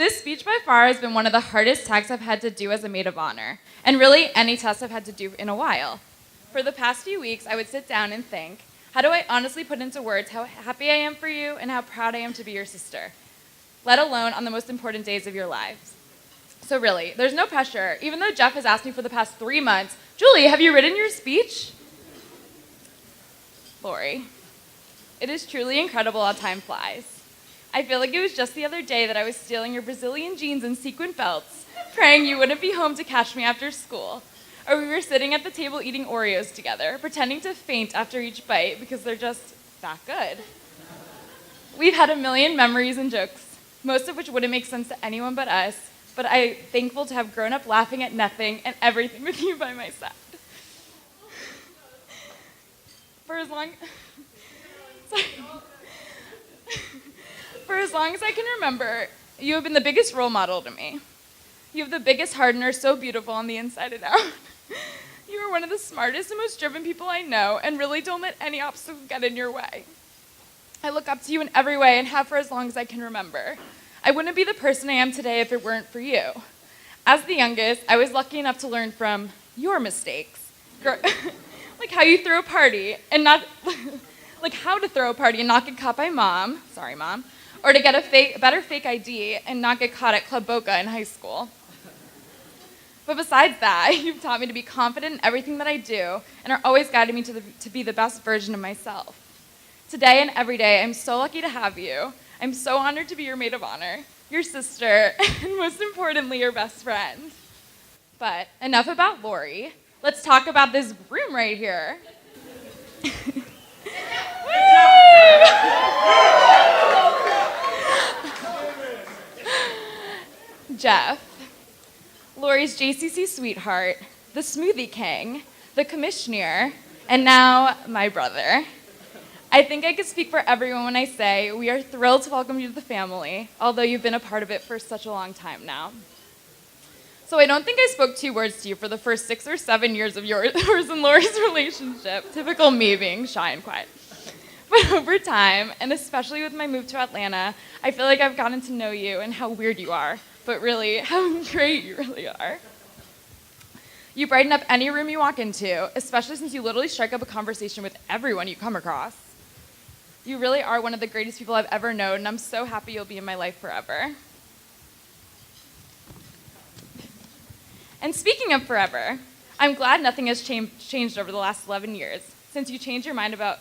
This speech by far has been one of the hardest texts I've had to do as a maid of honor, and really any test I've had to do in a while. For the past few weeks, I would sit down and think, how do I honestly put into words how happy I am for you and how proud I am to be your sister, let alone on the most important days of your lives? So really, there's no pressure, even though Jeff has asked me for the past 3 months, Julie, have you written your speech? Lori, it is truly incredible how time flies. I feel like it was just the other day that I was stealing your Brazilian jeans and sequin belts, praying you wouldn't be home to catch me after school. Or we were sitting at the table eating Oreos together, pretending to faint after each bite because they're just that good. We've had a million memories and jokes, most of which wouldn't make sense to anyone but us, but I'm thankful to have grown up laughing at nothing and everything with you by my side. For as long as I can remember, you have been the biggest role model to me. You have the biggest heart and are so beautiful on the inside and out. You are one of the smartest and most driven people I know, and really don't let any obstacle get in your way. I look up to you in every way and have for as long as I can remember. I wouldn't be the person I am today if it weren't for you. As the youngest, I was lucky enough to learn from your mistakes. Like how you throw a party and not, like how to throw a party and not get caught by mom, sorry mom, or to get a better fake ID and not get caught at Club Boca in high school. But besides that, you've taught me to be confident in everything that I do and are always guiding me to be the best version of myself. Today and every day, I'm so lucky to have you. I'm so honored to be your maid of honor, your sister, and most importantly, your best friend. But enough about Lori. Let's talk about this room right here. Jeff, Lori's JCC sweetheart, the smoothie king, the commissioner, and now my brother. I think I could speak for everyone when I say we are thrilled to welcome you to the family, although you've been a part of it for such a long time now. So I don't think I spoke 2 words to you for the first 6 or 7 years of yours and Lori's relationship, typical me being shy and quiet. But over time, and especially with my move to Atlanta, I feel like I've gotten to know you and how weird you are, but really, how great you really are. You brighten up any room you walk into, especially since you literally strike up a conversation with everyone you come across. You really are one of the greatest people I've ever known, and I'm so happy you'll be in my life forever. And speaking of forever, I'm glad nothing has changed over the last 11 years, since you changed your mind about,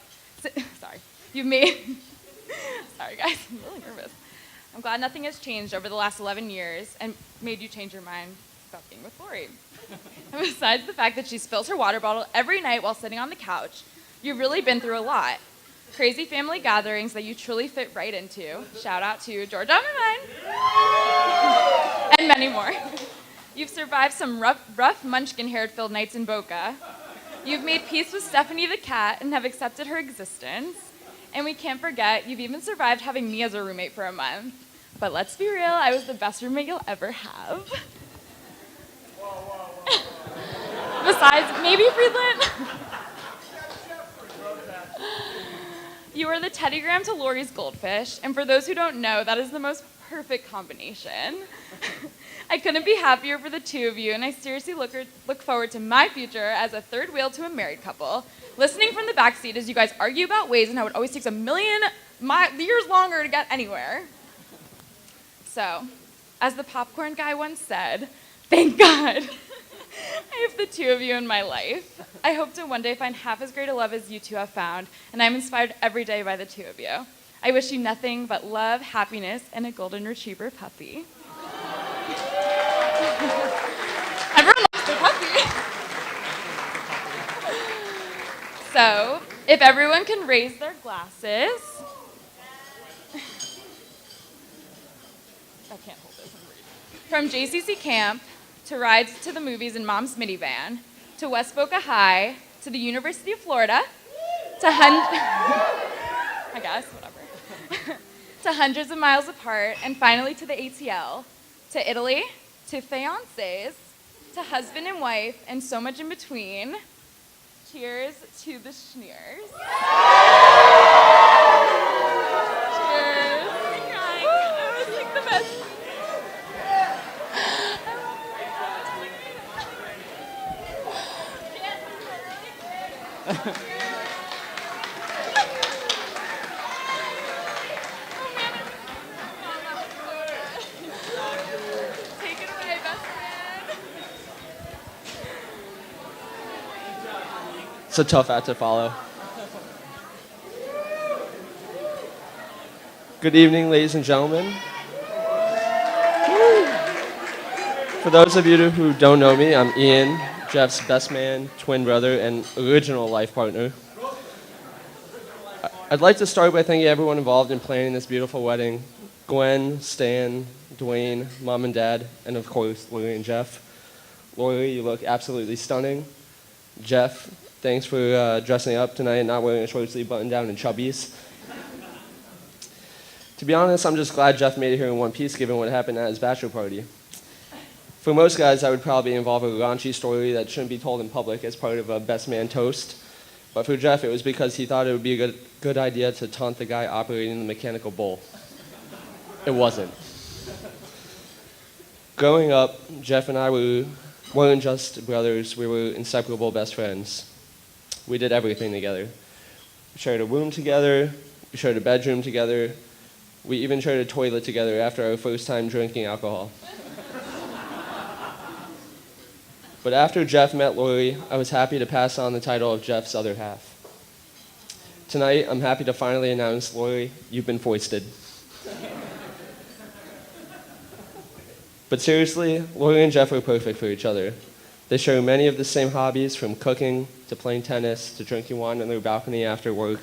you've made, sorry guys, I'm really nervous. I'm glad nothing has changed over the last 11 years and made you change your mind about being with Lori. And besides the fact that she spills her water bottle every night while sitting on the couch, you've really been through a lot. Crazy family gatherings that you truly fit right into. Shout out to Georgia and mine. And many more. You've survived some rough munchkin-haired filled nights in Boca. You've made peace with Stephanie the cat and have accepted her existence. And we can't forget, you've even survived having me as a roommate for a month. But let's be real, I was the best roommate you'll ever have. Besides, maybe Friedland. You are the teddygram to Lori's goldfish, and for those who don't know, that is the most perfect combination. I couldn't be happier for the two of you, and I seriously look forward to my future as a third wheel to a married couple, listening from the backseat as you guys argue about ways and how it always takes a million years longer to get anywhere. So, as the popcorn guy once said, thank God I have the two of you in my life. I hope to one day find half as great a love as you two have found, and I'm inspired every day by the two of you. I wish you nothing but love, happiness, and a golden retriever puppy. Everyone loves their puppy. So, if everyone can raise their glasses. I can't hold this. From JCC camp to rides to the movies in Mom's minivan, to West Boca High, to the University of Florida, to I guess, whatever. To hundreds of miles apart, and finally to the ATL, to Italy, to fiancés, to husband and wife, and so much in between. Cheers to the schneers. Cheers. That was like the best. It's a tough act to follow. Good evening, ladies and gentlemen. For those of you who don't know me, I'm Ian, Jeff's best man, twin brother, and original life partner. I'd like to start by thanking everyone involved in planning this beautiful wedding. Gwen, Stan, Dwayne, Mom and Dad, and of course, Lori and Jeff. Lori, you look absolutely stunning. Jeff, thanks for dressing up tonight and not wearing a short sleeve button down and chubbies. To be honest, I'm just glad Jeff made it here in one piece given what happened at his bachelor party. For most guys, that would probably involve a raunchy story that shouldn't be told in public as part of a best man toast. But for Jeff, it was because he thought it would be a good idea to taunt the guy operating the mechanical bull. It wasn't. Growing up, Jeff and I weren't just brothers, we were inseparable best friends. We did everything together. We shared a room together, we shared a bedroom together, we even shared a toilet together after our first time drinking alcohol. But after Jeff met Lori, I was happy to pass on the title of Jeff's other half. Tonight, I'm happy to finally announce, Lori, you've been foisted. But seriously, Lori and Jeff are perfect for each other. They share many of the same hobbies, from cooking to playing tennis to drinking wine on their balcony after work,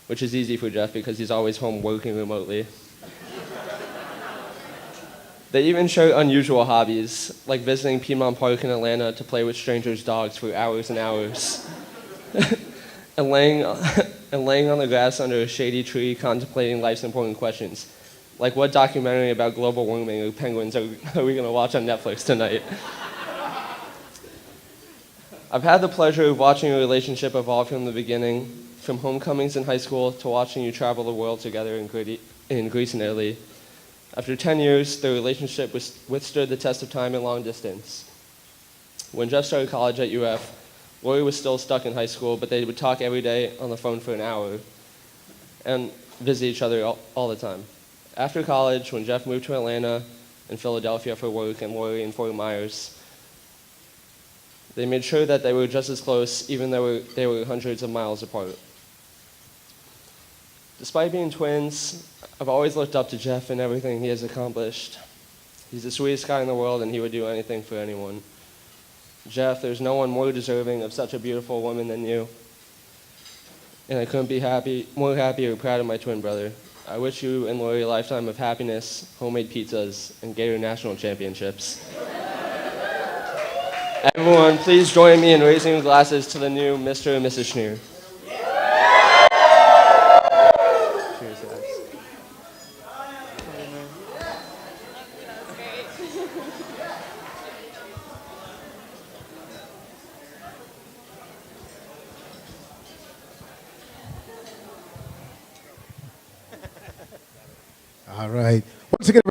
which is easy for Jeff because he's always home working remotely. They even share unusual hobbies, like visiting Piedmont Park in Atlanta to play with strangers' dogs for hours and hours, and laying on the grass under a shady tree contemplating life's important questions, like what documentary about global warming or penguins are we going to watch on Netflix tonight? I've had the pleasure of watching your relationship evolve from the beginning, from homecomings in high school to watching you travel the world together in Greece and Italy. After 10 years, the relationship withstood the test of time and long distance. When Jeff started college at UF, Lori was still stuck in high school, but they would talk every day on the phone for an hour and visit each other all the time. After college, when Jeff moved to Atlanta and Philadelphia for work and Lori in Fort Myers, they made sure that they were just as close, even though they were hundreds of miles apart. Despite being twins, I've always looked up to Jeff and everything he has accomplished. He's the sweetest guy in the world, and he would do anything for anyone. Jeff, there's no one more deserving of such a beautiful woman than you. And I couldn't be more happy or proud of my twin brother. I wish you and Lori a lifetime of happiness, homemade pizzas, and Gator national championships. Everyone, please join me in raising your glasses to the new Mr. and Mrs. Schneer. Cheers, guys. All right. Once again,